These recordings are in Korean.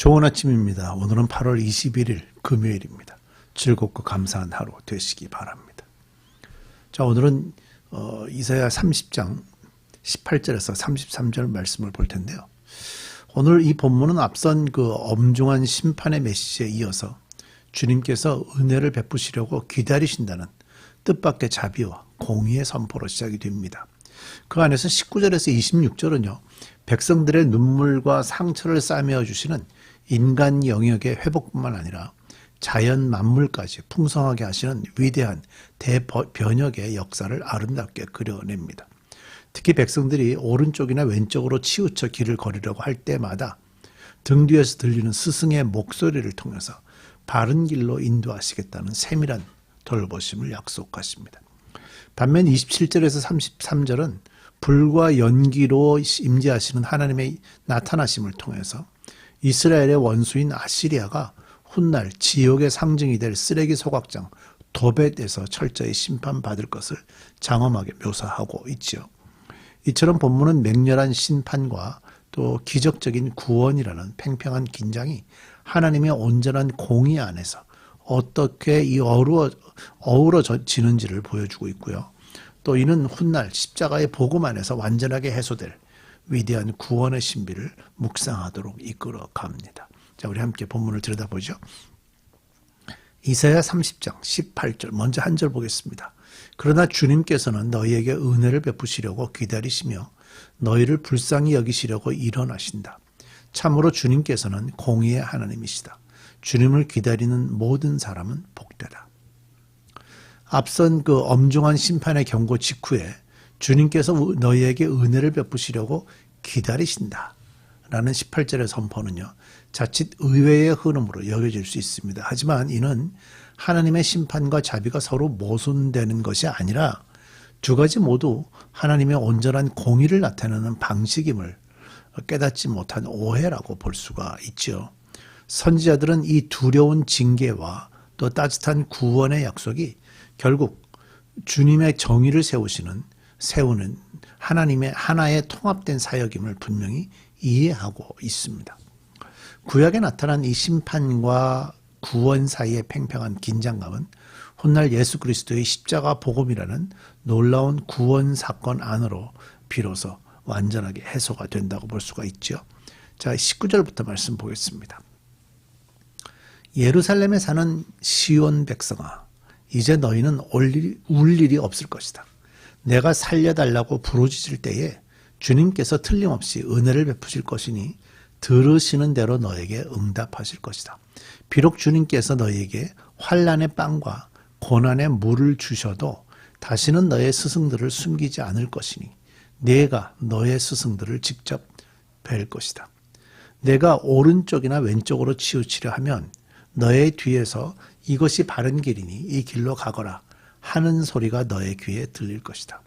좋은 아침입니다. 오늘은 8월 21일 금요일입니다. 즐겁고 감사한 하루 되시기 바랍니다. 자, 오늘은 이사야 30장 18절에서 33절 말씀을 볼 텐데요. 오늘 이 본문은 앞선 그 엄중한 심판의 메시지에 이어서 주님께서 은혜를 베푸시려고 기다리신다는 뜻밖의 자비와 공의의 선포로 시작이 됩니다. 그 안에서 19절에서 26절은요. 백성들의 눈물과 상처를 싸매어 주시는 인간 영역의 회복뿐만 아니라 자연 만물까지 풍성하게 하시는 위대한 대변혁의 역사를 아름답게 그려냅니다. 특히 백성들이 오른쪽이나 왼쪽으로 치우쳐 길을 걸으려고 할 때마다 등 뒤에서 들리는 스승의 목소리를 통해서 바른 길로 인도하시겠다는 세밀한 돌보심을 약속하십니다. 반면 27절에서 33절은 불과 연기로 임재하시는 하나님의 나타나심을 통해서 이스라엘의 원수인 아시리아가 훗날 지옥의 상징이 될 쓰레기 소각장 도벳에서 철저히 심판받을 것을 장엄하게 묘사하고 있지요. 이처럼 본문은 맹렬한 심판과 또 기적적인 구원이라는 팽팽한 긴장이 하나님의 온전한 공의 안에서 어떻게 어우러지는지를 보여주고 있고요. 또 이는 훗날 십자가의 복음 안에서 완전하게 해소될 위대한 구원의 신비를 묵상하도록 이끌어 갑니다. 자, 우리 함께 본문을 들여다보죠. 이사야 30장 18절 먼저 한 절 보겠습니다. 그러나 주님께서는 너희에게 은혜를 베푸시려고 기다리시며 너희를 불쌍히 여기시려고 일어나신다. 참으로 주님께서는 공의의 하나님이시다. 주님을 기다리는 모든 사람은 복되다. 앞선 그 엄중한 심판의 경고 직후에 주님께서 너희에게 은혜를 베푸시려고 기다리신다 라는 18절의 선포는요, 자칫 의외의 흐름으로 여겨질 수 있습니다. 하지만 이는 하나님의 심판과 자비가 서로 모순되는 것이 아니라 두 가지 모두 하나님의 온전한 공의를 나타내는 방식임을 깨닫지 못한 오해라고 볼 수가 있죠. 선지자들은 이 두려운 징계와 또 따뜻한 구원의 약속이 결국 주님의 정의를 세우는 하나님의 하나의 통합된 사역임을 분명히 이해하고 있습니다. 구약에 나타난 이 심판과 구원 사이의 팽팽한 긴장감은 훗날 예수 그리스도의 십자가 복음이라는 놀라운 구원 사건 안으로 비로소 완전하게 해소가 된다고 볼 수가 있죠. 자, 19절부터 말씀 보겠습니다. 예루살렘에 사는 시온 백성아, 이제 너희는 울 일이 없을 것이다. 내가 살려달라고 부르짖을 때에 주님께서 틀림없이 은혜를 베푸실 것이니 들으시는 대로 너에게 응답하실 것이다. 비록 주님께서 너희에게 환난의 빵과 고난의 물을 주셔도 다시는 너의 스승들을 숨기지 않을 것이니 내가 너의 스승들을 직접 뵐 것이다. 내가 오른쪽이나 왼쪽으로 치우치려 하면 너의 뒤에서 이것이 바른 길이니 이 길로 가거라 하는 소리가 너의 귀에 들릴 것이다.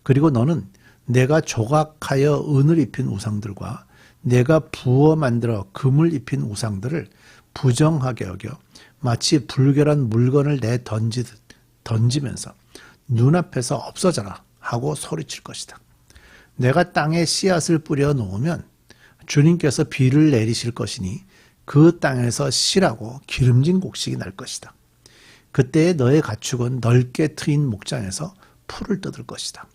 그리고 너는 내가 조각하여 은을 입힌 우상들과 내가 부어 만들어 금을 입힌 우상들을 부정하게 여겨 마치 불결한 물건을 던지면서 눈앞에서 없어져라 하고 소리칠 것이다. 내가 땅에 씨앗을 뿌려 놓으면 주님께서 비를 내리실 것이니 그 땅에서 씨라고 기름진 곡식이 날 것이다. 그때에 너의 가축은 넓게 트인 목장에서 풀을 뜯을 것이다.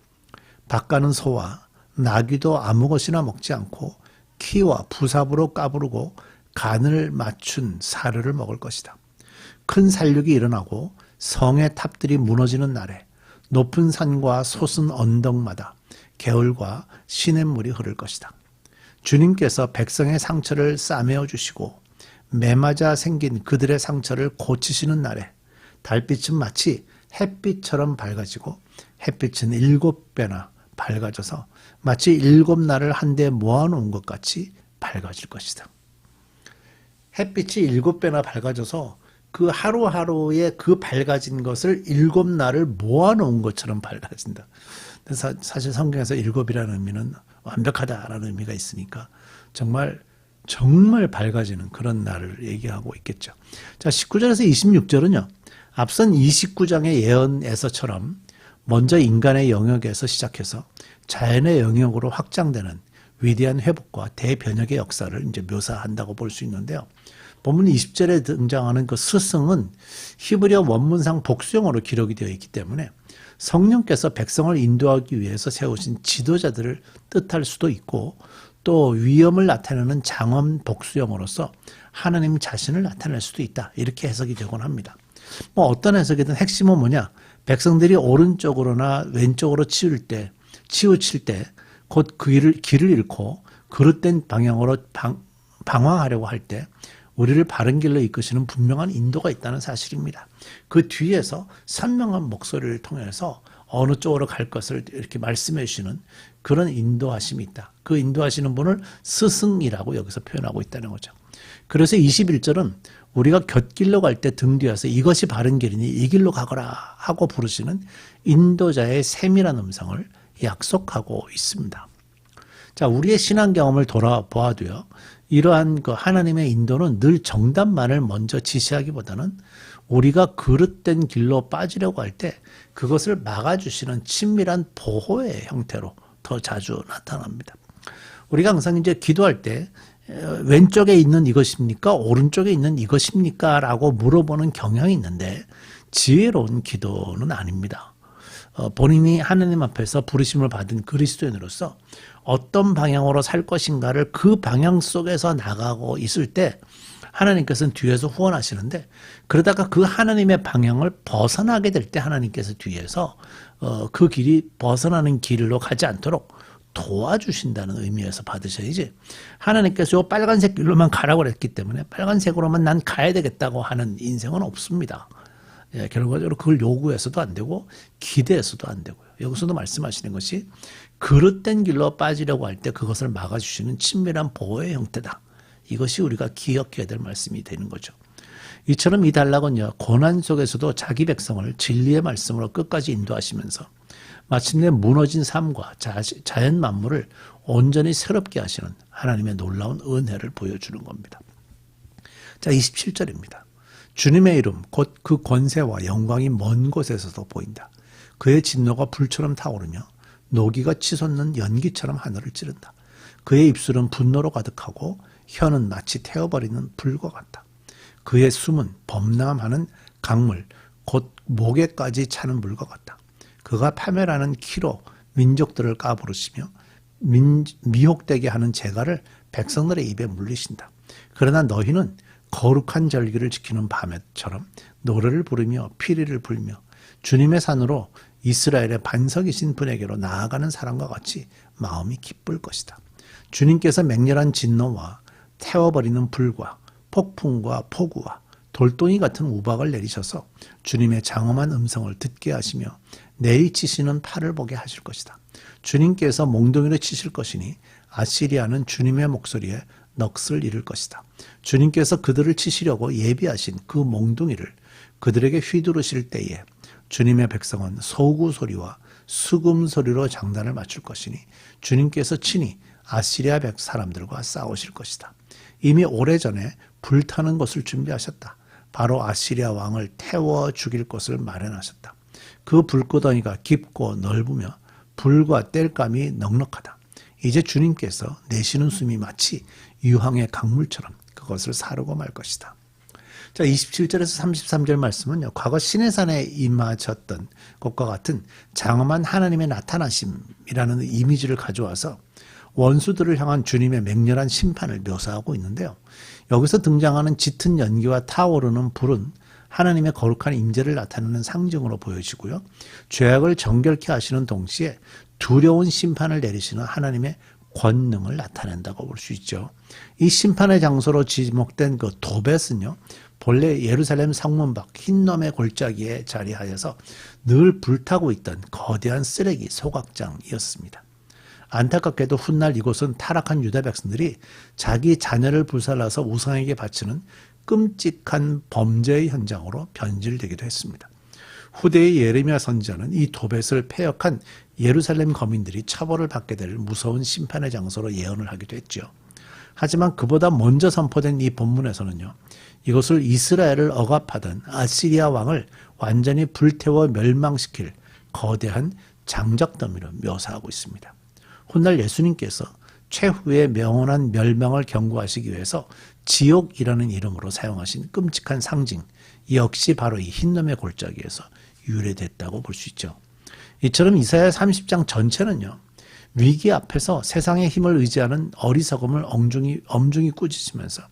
밭가는 소와 나귀도 아무 것이나 먹지 않고 키와 부삽으로 까부르고 간을 맞춘 사르를 먹을 것이다. 큰 살육이 일어나고 성의 탑들이 무너지는 날에 높은 산과 솟은 언덕마다 개울과 시냇물이 흐를 것이다. 주님께서 백성의 상처를 싸매어 주시고 매맞아 생긴 그들의 상처를 고치시는 날에 달빛은 마치 햇빛처럼 밝아지고 햇빛은 7배나 밝아져서 마치 7날을 한데 모아놓은 것 같이 밝아질 것이다. 햇빛이 7배나 밝아져서 그 하루하루의 그 밝아진 것을 7날을 모아놓은 것처럼 밝아진다. 사실 성경에서 7이라는 의미는 완벽하다라는 의미가 있으니까 정말 밝아지는 그런 날을 얘기하고 있겠죠. 자, 19절에서 26절은요. 앞선 29장의 예언에서처럼 먼저 인간의 영역에서 시작해서 자연의 영역으로 확장되는 위대한 회복과 대변혁의 역사를 이제 묘사한다고 볼 수 있는데요. 본문 20절에 등장하는 그 스승은 히브리어 원문상 복수형으로 기록이 되어 있기 때문에 성령께서 백성을 인도하기 위해서 세우신 지도자들을 뜻할 수도 있고, 또 위엄을 나타내는 장엄 복수형으로서 하나님 자신을 나타낼 수도 있다, 이렇게 해석이 되곤 합니다. 뭐 어떤 해석이든 핵심은 뭐냐, 백성들이 오른쪽으로나 왼쪽으로 치우칠 때 곧 그 길을 잃고 그릇된 방향으로 방황하려고 할 때 우리를 바른 길로 이끄시는 분명한 인도가 있다는 사실입니다. 그 뒤에서 선명한 목소리를 통해서 어느 쪽으로 갈 것을 이렇게 말씀해 주시는 그런 인도하심이 있다. 그 인도하시는 분을 스승이라고 여기서 표현하고 있다는 거죠. 그래서 21절은 우리가 곁길로 갈 때 등 뒤에서 이것이 바른 길이니 이 길로 가거라 하고 부르시는 인도자의 세밀한 음성을 약속하고 있습니다. 자, 우리의 신앙 경험을 돌아보아도요, 이러한 그 하나님의 인도는 늘 정답만을 먼저 지시하기보다는 우리가 그릇된 길로 빠지려고 할 때 그것을 막아주시는 친밀한 보호의 형태로 더 자주 나타납니다. 우리가 항상 이제 기도할 때 왼쪽에 있는 이것입니까? 오른쪽에 있는 이것입니까? 라고 물어보는 경향이 있는데 지혜로운 기도는 아닙니다. 본인이 하나님 앞에서 부르심을 받은 그리스도인으로서 어떤 방향으로 살 것인가를 그 방향 속에서 나가고 있을 때 하나님께서는 뒤에서 후원하시는데, 그러다가 그 하나님의 방향을 벗어나게 될 때 하나님께서 뒤에서 그 길이 벗어나는 길로 가지 않도록 도와주신다는 의미에서 받으셔야지, 하나님께서 요 빨간색 길로만 가라고 그랬기 때문에 빨간색으로만 난 가야 되겠다고 하는 인생은 없습니다. 예, 결과적으로 그걸 요구해서도 안 되고 기대해서도 안 되고요. 여기서도 말씀하시는 것이 그릇된 길로 빠지려고 할 때 그것을 막아주시는 친밀한 보호의 형태다. 이것이 우리가 기억해야 될 말씀이 되는 거죠. 이처럼 이 단락은요, 고난 속에서도 자기 백성을 진리의 말씀으로 끝까지 인도하시면서 마침내 무너진 삶과 자연 만물을 온전히 새롭게 하시는 하나님의 놀라운 은혜를 보여주는 겁니다. 자, 27절입니다. 주님의 이름 곧 그 권세와 영광이 먼 곳에서도 보인다. 그의 진노가 불처럼 타오르며 노기가 치솟는 연기처럼 하늘을 찌른다. 그의 입술은 분노로 가득하고 혀는 마치 태워버리는 불과 같다. 그의 숨은 범람하는 강물 곧 목에까지 차는 물과 같다. 그가 파멸하는 키로 민족들을 까부르시며 미혹되게 하는 재갈을 백성들의 입에 물리신다. 그러나 너희는 거룩한 절기를 지키는 밤에처럼 노래를 부르며 피리를 불며 주님의 산으로 이스라엘의 반석이신 분에게로 나아가는 사람과 같이 마음이 기쁠 것이다. 주님께서 맹렬한 진노와 태워버리는 불과 폭풍과 폭우와 돌덩이 같은 우박을 내리셔서 주님의 장엄한 음성을 듣게 하시며 내리치시는 팔을 보게 하실 것이다. 주님께서 몽둥이를 치실 것이니 아시리아는 주님의 목소리에 넋을 잃을 것이다. 주님께서 그들을 치시려고 예비하신 그 몽둥이를 그들에게 휘두르실 때에 주님의 백성은 소구 소리와 수금 소리로 장단을 맞출 것이니 주님께서 친히 아시리아 사람들과 싸우실 것이다. 이미 오래전에 불타는 것을 준비하셨다. 바로 아시리아 왕을 태워 죽일 것을 마련하셨다. 그 불구덩이가 깊고 넓으며 불과 땔감이 넉넉하다. 이제 주님께서 내쉬는 숨이 마치 유황의 강물처럼 그것을 사르고 말 것이다. 자, 27절에서 33절 말씀은요, 과거 시내산에 임하셨던 것과 같은 장엄한 하나님의 나타나심이라는 이미지를 가져와서 원수들을 향한 주님의 맹렬한 심판을 묘사하고 있는데요. 여기서 등장하는 짙은 연기와 타오르는 불은 하나님의 거룩한 임재를 나타내는 상징으로 보여지고요. 죄악을 정결케 하시는 동시에 두려운 심판을 내리시는 하나님의 권능을 나타낸다고 볼 수 있죠. 이 심판의 장소로 지목된 그 도벳은요, 본래 예루살렘 성문 밖 흰놈의 골짜기에 자리하여서 늘 불타고 있던 거대한 쓰레기 소각장이었습니다. 안타깝게도 훗날 이곳은 타락한 유다 백성들이 자기 자녀를 불살라서 우상에게 바치는 끔찍한 범죄의 현장으로 변질되기도 했습니다. 후대의 예레미야 선지자는 이 도벳을 패역한 예루살렘 거민들이 처벌을 받게 될 무서운 심판의 장소로 예언을 하기도 했죠. 하지만 그보다 먼저 선포된 이 본문에서는요, 이것을 이스라엘을 억압하던 아시리아 왕을 완전히 불태워 멸망시킬 거대한 장작더미로 묘사하고 있습니다. 훗날 예수님께서 최후의 명원한 멸망을 경고하시기 위해서 지옥이라는 이름으로 사용하신 끔찍한 상징, 역시 바로 이 흰놈의 골짜기에서 유래됐다고 볼 수 있죠. 이처럼 이사야 30장 전체는요, 위기 앞에서 세상의 힘을 의지하는 어리석음을 엄중히 꾸짖으면서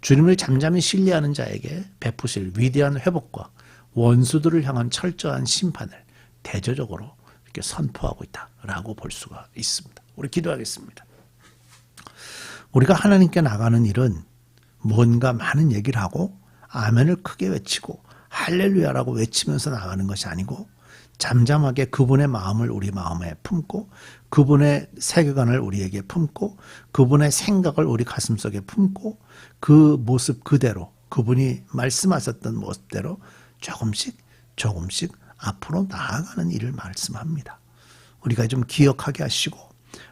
주님을 잠잠히 신뢰하는 자에게 베푸실 위대한 회복과 원수들을 향한 철저한 심판을 대조적으로 이렇게 선포하고 있다라고 볼 수가 있습니다. 우리 기도하겠습니다. 우리가 하나님께 나가는 일은 뭔가 많은 얘기를 하고 아멘을 크게 외치고 할렐루야라고 외치면서 나가는 것이 아니고 잠잠하게 그분의 마음을 우리 마음에 품고 그분의 세계관을 우리에게 품고 그분의 생각을 우리 가슴속에 품고 그 모습 그대로 그분이 말씀하셨던 모습대로 조금씩 앞으로 나아가는 일을 말씀합니다. 우리가 좀 기억하게 하시고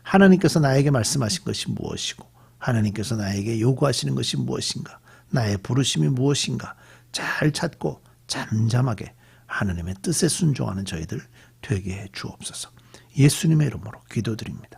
하나님께서 나에게 말씀하신 것이 무엇이고 하나님께서 나에게 요구하시는 것이 무엇인가 나의 부르심이 무엇인가 잘 찾고 잠잠하게 하나님의 뜻에 순종하는 저희들 되게 해 주옵소서. 예수님의 이름으로 기도드립니다.